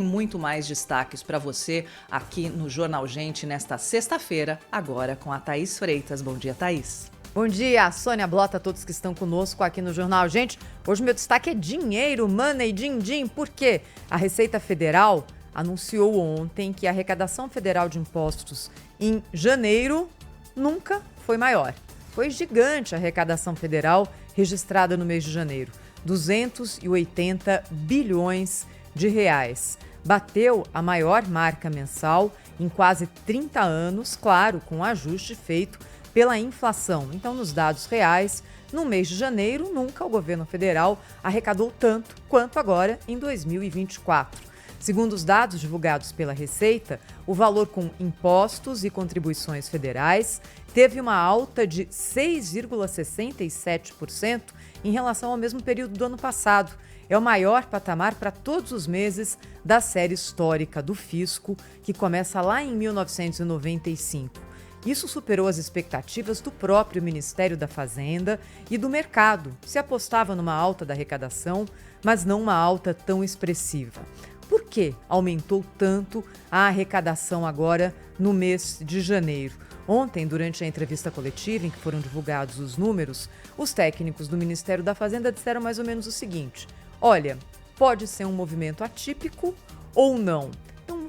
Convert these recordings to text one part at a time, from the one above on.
Muito mais destaques para você aqui no Jornal Gente nesta sexta-feira, agora com a Thaís Freitas. Bom dia, Thaís. Bom dia, Sônia Blota, a todos que estão conosco aqui no Jornal Gente. Hoje meu destaque é dinheiro, money, din-din. Por quê? A Receita Federal anunciou ontem que a arrecadação federal de impostos em janeiro nunca foi maior. Foi gigante a arrecadação federal registrada no mês de janeiro, 280 bilhões de reais. Bateu a maior marca mensal em quase 30 anos, claro, com o ajuste feito pela inflação. Então, nos dados reais, no mês de janeiro, nunca o governo federal arrecadou tanto quanto agora em 2024. Segundo os dados divulgados pela Receita, o valor com impostos e contribuições federais teve uma alta de 6,67% em relação ao mesmo período do ano passado. É o maior patamar para todos os meses da série histórica do fisco, que começa lá em 1995. Isso superou as expectativas do próprio Ministério da Fazenda e do mercado. Se apostava numa alta da arrecadação, mas não uma alta tão expressiva. Por que aumentou tanto a arrecadação agora no mês de janeiro? Ontem, durante a entrevista coletiva em que foram divulgados os números, os técnicos do Ministério da Fazenda disseram mais ou menos o seguinte: olha, pode ser um movimento atípico ou não. Então,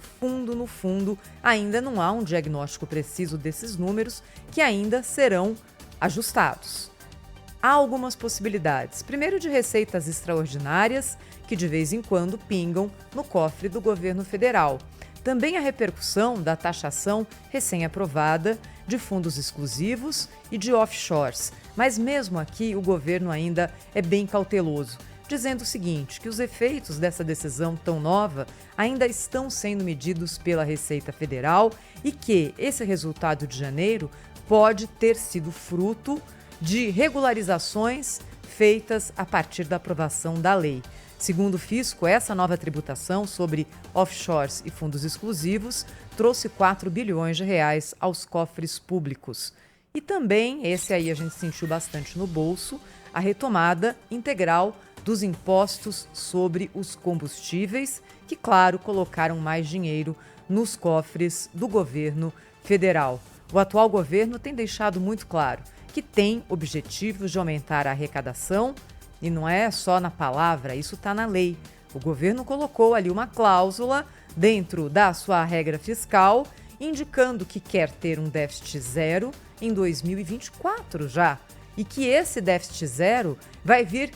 no fundo, ainda não há um diagnóstico preciso desses números que ainda serão ajustados. Há algumas possibilidades. Primeiro, de receitas extraordinárias que de vez em quando pingam no cofre do governo federal. Também a repercussão da taxação recém-aprovada de fundos exclusivos e de offshores. Mas mesmo aqui o governo ainda é bem cauteloso, dizendo o seguinte, que os efeitos dessa decisão tão nova ainda estão sendo medidos pela Receita Federal e que esse resultado de janeiro pode ter sido fruto de regularizações feitas a partir da aprovação da lei. Segundo o fisco, essa nova tributação sobre offshores e fundos exclusivos trouxe 4 bilhões de reais aos cofres públicos. E também, esse aí a gente sentiu bastante no bolso, a retomada integral dos impostos sobre os combustíveis, que, claro, colocaram mais dinheiro nos cofres do governo federal. O atual governo tem deixado muito claro que tem objetivos de aumentar a arrecadação, e não é só na palavra, isso está na lei. O governo colocou ali uma cláusula dentro da sua regra fiscal, indicando que quer ter um déficit zero em 2024 já, e que esse déficit zero vai vir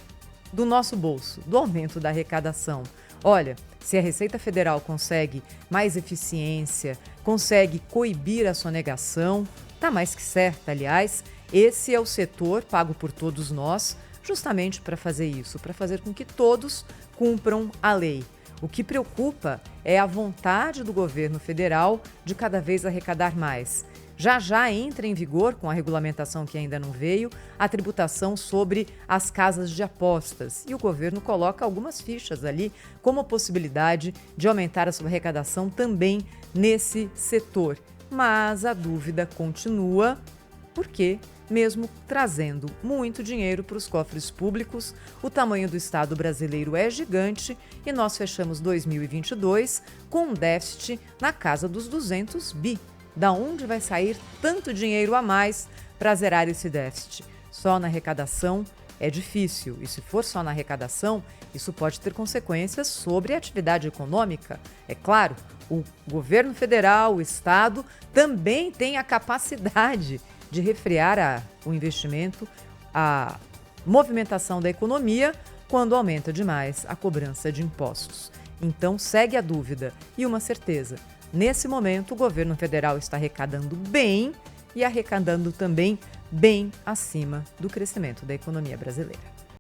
do nosso bolso, do aumento da arrecadação. Olha, se a Receita Federal consegue mais eficiência, consegue coibir a sonegação, tá mais que certo, aliás, esse é o setor pago por todos nós, justamente para fazer isso, para fazer com que todos cumpram a lei. O que preocupa é a vontade do governo federal de cada vez arrecadar mais. Já entra em vigor, com a regulamentação que ainda não veio, a tributação sobre as casas de apostas. E o governo coloca algumas fichas ali como possibilidade de aumentar a sua arrecadação também nesse setor. Mas a dúvida continua, porque mesmo trazendo muito dinheiro para os cofres públicos, o tamanho do Estado brasileiro é gigante e nós fechamos 2022 com um déficit na casa dos 200 bi. Da onde vai sair tanto dinheiro a mais para zerar esse déficit? Só na arrecadação é difícil. E se for só na arrecadação, isso pode ter consequências sobre a atividade econômica. É claro, o governo federal, o Estado, também tem a capacidade de refrear o investimento, a movimentação da economia, quando aumenta demais a cobrança de impostos. Então, segue a dúvida e uma certeza. Nesse momento, o governo federal está arrecadando bem e arrecadando também bem acima do crescimento da economia brasileira.